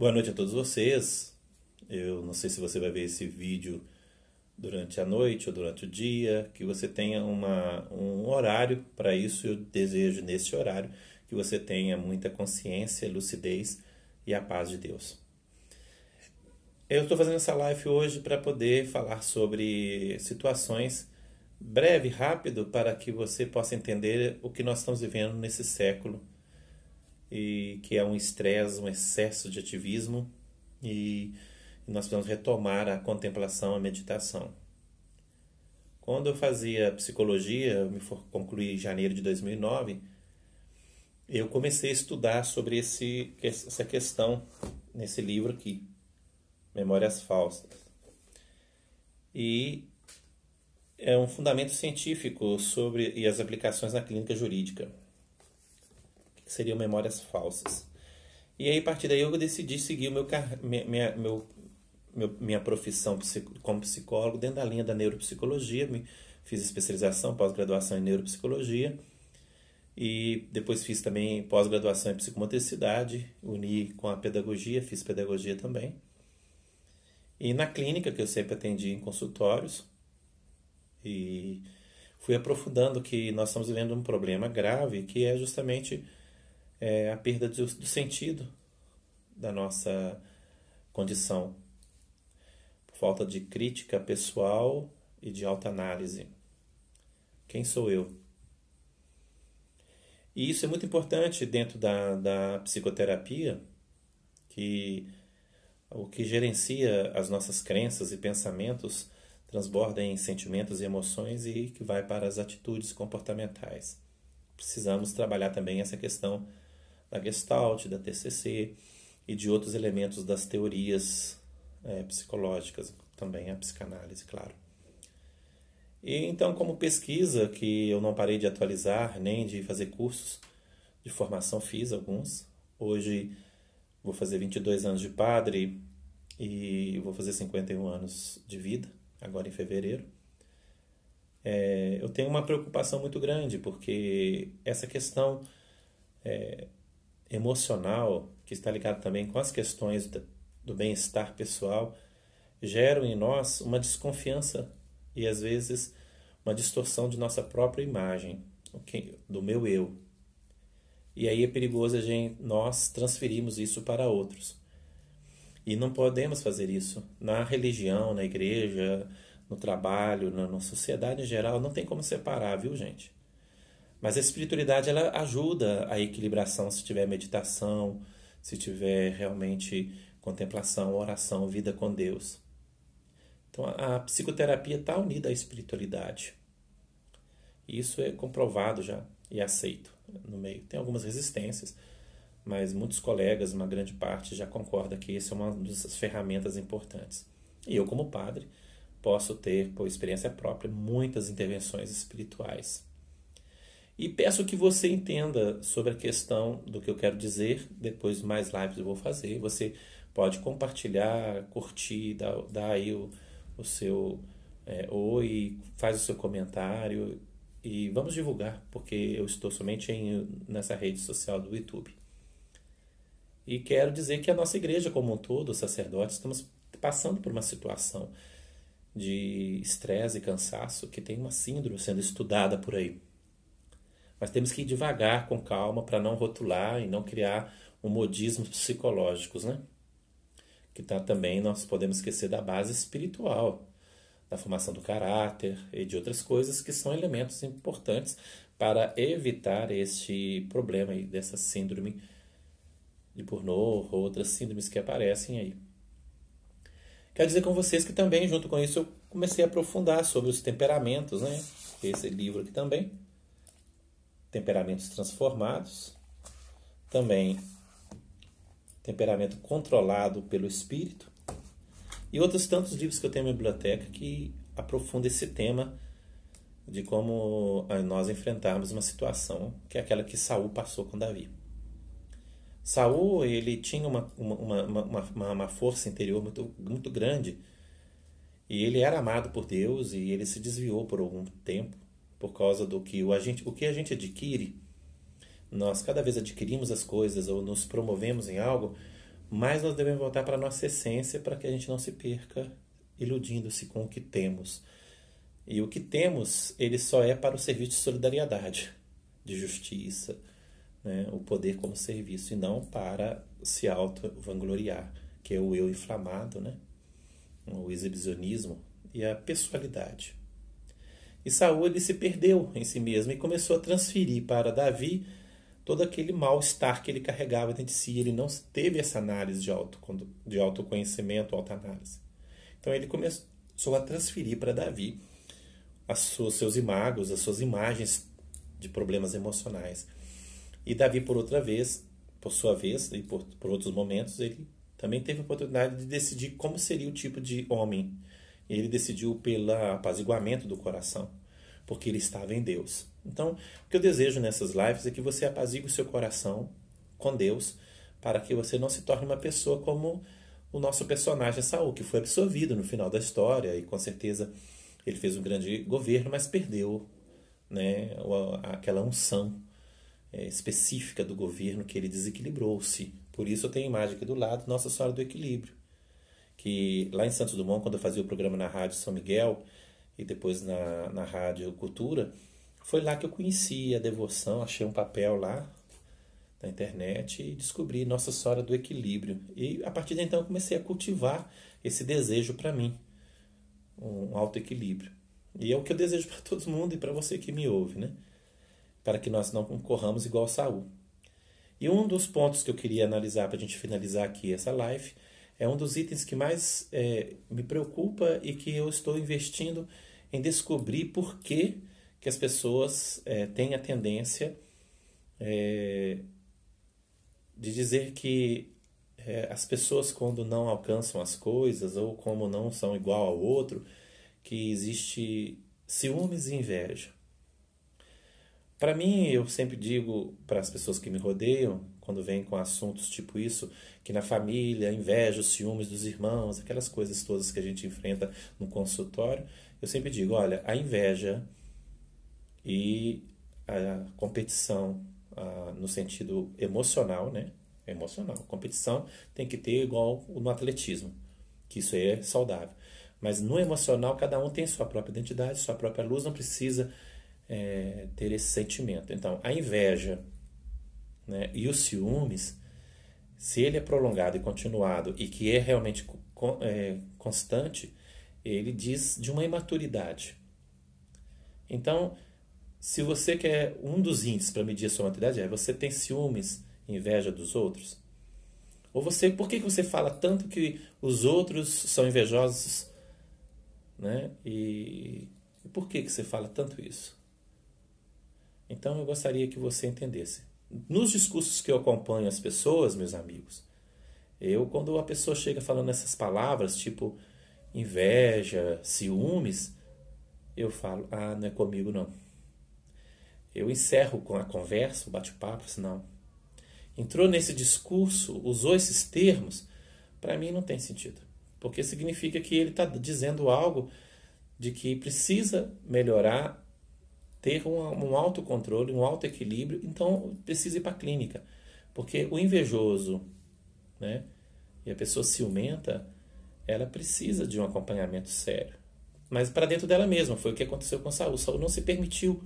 Boa noite a todos vocês. Eu não sei se você vai ver esse vídeo durante a noite ou durante o dia, que você tenha um horário para isso. Eu desejo nesse horário que você tenha muita consciência, lucidez e a paz de Deus. Eu estou fazendo essa live hoje para poder falar sobre situações breve, rápido, para que você possa entender o que nós estamos vivendo nesse século e que é um estresse, um excesso de ativismo e nós precisamos retomar a contemplação, a meditação. Quando eu fazia psicologia, concluí em janeiro de 2009, eu comecei a estudar sobre essa questão nesse livro aqui, Memórias Falsas. E é um fundamento científico e as aplicações na clínica jurídica, que seriam memórias falsas. E aí, a partir daí, eu decidi seguir minha profissão como psicólogo dentro da linha da neuropsicologia. Fiz especialização, pós-graduação em neuropsicologia e depois fiz também pós-graduação em psicomotricidade, uni com a pedagogia, fiz pedagogia também. E na clínica, que eu sempre atendi em consultórios, e fui aprofundando que nós estamos vivendo um problema grave, que é justamente a perda do sentido da nossa condição, por falta de crítica pessoal e de autoanálise. Quem sou eu? E isso é muito importante dentro da psicoterapia, que o que gerencia as nossas crenças e pensamentos transborda em sentimentos e emoções e que vai para as atitudes comportamentais. Precisamos trabalhar também essa questão da Gestalt, da TCC e de outros elementos das teorias psicológicas, também a psicanálise, claro. E então, como pesquisa, que eu não parei de atualizar, nem de fazer cursos de formação, fiz alguns. Hoje vou fazer 22 anos de padre e vou fazer 51 anos de vida, agora em fevereiro. Eu tenho uma preocupação muito grande, porque essa questão emocional, que está ligada também com as questões do bem-estar pessoal, geram em nós uma desconfiança e às vezes uma distorção de nossa própria imagem, do meu eu. E aí é perigoso nós transferirmos isso para outros. E não podemos fazer isso na religião, na igreja, no trabalho, na sociedade em geral. Não tem como separar, viu, gente? Mas a espiritualidade, ela ajuda a equilibração se tiver meditação, se tiver realmente contemplação, oração, vida com Deus. Então a psicoterapia está unida à espiritualidade. Isso é comprovado já e aceito no meio. Tem algumas resistências, mas muitos colegas, uma grande parte, já concorda que essa é uma das ferramentas importantes. E eu, como padre, posso ter, por experiência própria, muitas intervenções espirituais. E peço que você entenda sobre a questão do que eu quero dizer. Depois, mais lives eu vou fazer. Você pode compartilhar, curtir, dar aí o seu oi, faz o seu comentário e vamos divulgar, porque eu estou somente nessa rede social do YouTube. E quero dizer que a nossa igreja como um todo, os sacerdotes, estamos passando por uma situação de estresse e cansaço, que tem uma síndrome sendo estudada por aí. Mas temos que ir devagar, com calma, para não rotular e não criar modismos psicológicos, né? Que também nós podemos esquecer da base espiritual, da formação do caráter e de outras coisas que são elementos importantes para evitar este problema aí, dessa síndrome de Burnout ou outras síndromes que aparecem aí. Quero dizer com vocês que também, junto com isso, eu comecei a aprofundar sobre os temperamentos, né? Esse livro aqui também, Temperamentos Transformados, também Temperamento Controlado pelo Espírito, e outros tantos livros que eu tenho na biblioteca que aprofundam esse tema de como nós enfrentarmos uma situação que é aquela que Saul passou com Davi. Saul, ele tinha uma força interior muito, muito grande, e ele era amado por Deus, e ele se desviou por algum tempo por causa do que o que a gente adquire. Nós cada vez adquirimos as coisas ou nos promovemos em algo mais nós devemos voltar para a nossa essência para que a gente não se perca iludindo-se com o que temos. E o que temos, ele só é para o serviço de solidariedade, de justiça, né? O poder como serviço, e não para se auto-vangloriar, que é o eu inflamado, né? O exibicionismo e a pessoalidade. E Saul, ele se perdeu em si mesmo e começou a transferir para Davi todo aquele mal-estar que ele carregava dentro de si. Ele não teve essa análise de autoconhecimento, autoanálise. Então ele começou a transferir para Davi seus imagos, as suas imagens de problemas emocionais. E Davi, por sua vez, e por outros momentos, ele também teve a oportunidade de decidir como seria o tipo de homem. E ele decidiu pelo apaziguamento do coração, porque ele estava em Deus. Então, o que eu desejo nessas lives é que você apazigue o seu coração com Deus, para que você não se torne uma pessoa como o nosso personagem Saul, que foi absolvido no final da história, e com certeza ele fez um grande governo, mas perdeu, né, aquela unção específica do governo, que ele desequilibrou-se. Por isso eu tenho a imagem aqui do lado, Nossa Senhora do Equilíbrio, que lá em Santos Dumont, quando eu fazia o programa na Rádio São Miguel e depois na Rádio Cultura, foi lá que eu conheci a devoção, achei um papel lá na internet e descobri Nossa Senhora do Equilíbrio. E a partir de então eu comecei a cultivar esse desejo para mim, um autoequilíbrio. E é o que eu desejo para todo mundo e para você que me ouve, né? Para que nós não corramos igual Saul. E um dos pontos que eu queria analisar para a gente finalizar aqui essa live é um dos itens que mais me preocupa e que eu estou investindo em descobrir por que as pessoas têm a tendência de dizer que as pessoas, quando não alcançam as coisas ou como não são igual ao outro, que existe ciúmes e inveja. Para mim, eu sempre digo para as pessoas que me rodeiam, quando vêm com assuntos tipo isso, que na família, inveja, os ciúmes dos irmãos, aquelas coisas todas que a gente enfrenta no consultório, eu sempre digo, olha, a inveja e a competição no sentido emocional, né? Emocional. A competição tem que ter igual no atletismo, que isso aí é saudável. Mas no emocional, cada um tem sua própria identidade, sua própria luz, não precisa ter esse sentimento. Então, a inveja, né, e os ciúmes, se ele é prolongado e continuado e que é realmente constante, ele diz de uma imaturidade. Então, se você quer um dos índices para medir a sua maturidade, você tem ciúmes, inveja dos outros? Ou por que você fala tanto que os outros são invejosos, né? E por que você fala tanto isso? Então eu gostaria que você entendesse. Nos discursos que eu acompanho as pessoas, meus amigos, quando a pessoa chega falando essas palavras, tipo inveja, ciúmes, eu falo, não é comigo não. Eu encerro com a conversa, o bate-papo, senão entrou nesse discurso, usou esses termos, para mim não tem sentido. Porque significa que ele está dizendo algo de que precisa melhorar, ter um autocontrole, um autoequilíbrio, então precisa ir para a clínica. Porque o invejoso, né, e a pessoa ciumenta, ela precisa de um acompanhamento sério. Mas para dentro dela mesma, foi o que aconteceu com Saul. Saul não se permitiu,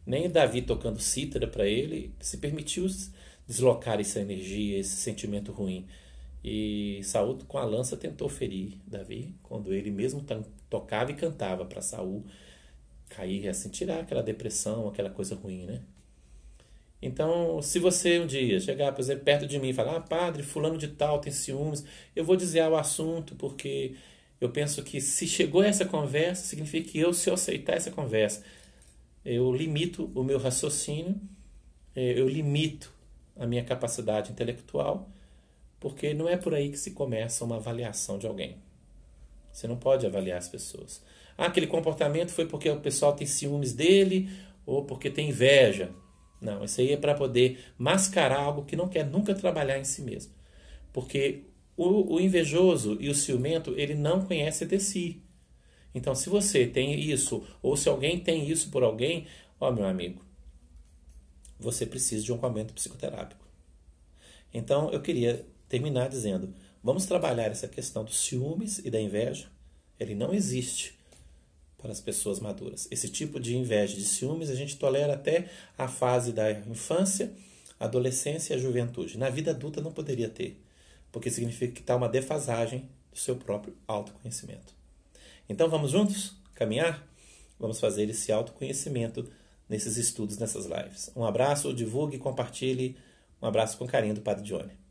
nem Davi tocando cítara para ele, se permitiu deslocar essa energia, esse sentimento ruim. E Saul com a lança tentou ferir Davi, quando ele mesmo tocava e cantava para Saul cair, assim, tirar aquela depressão, aquela coisa ruim, né? Então, se você um dia chegar, por exemplo, perto de mim e falar, padre, fulano de tal tem ciúmes, eu vou dizer o assunto, porque eu penso que se chegou a essa conversa, significa que se eu aceitar essa conversa, eu limito o meu raciocínio, eu limito a minha capacidade intelectual, porque não é por aí que se começa uma avaliação de alguém. Você não pode avaliar as pessoas. Aquele comportamento foi porque o pessoal tem ciúmes dele ou porque tem inveja. Não, isso aí é para poder mascarar algo que não quer nunca trabalhar em si mesmo. Porque o invejoso e o ciumento, ele não conhece de si. Então, se você tem isso, ou se alguém tem isso por alguém, meu amigo, você precisa de um acompanhamento psicoterápico. Então, eu queria terminar dizendo: vamos trabalhar essa questão dos ciúmes e da inveja. Ele não existe para as pessoas maduras. Esse tipo de inveja e de ciúmes a gente tolera até a fase da infância, adolescência e a juventude. Na vida adulta não poderia ter, porque significa que está uma defasagem do seu próprio autoconhecimento. Então vamos juntos caminhar? Vamos fazer esse autoconhecimento nesses estudos, nessas lives. Um abraço, divulgue, compartilhe. Um abraço com carinho do Padre Johnny.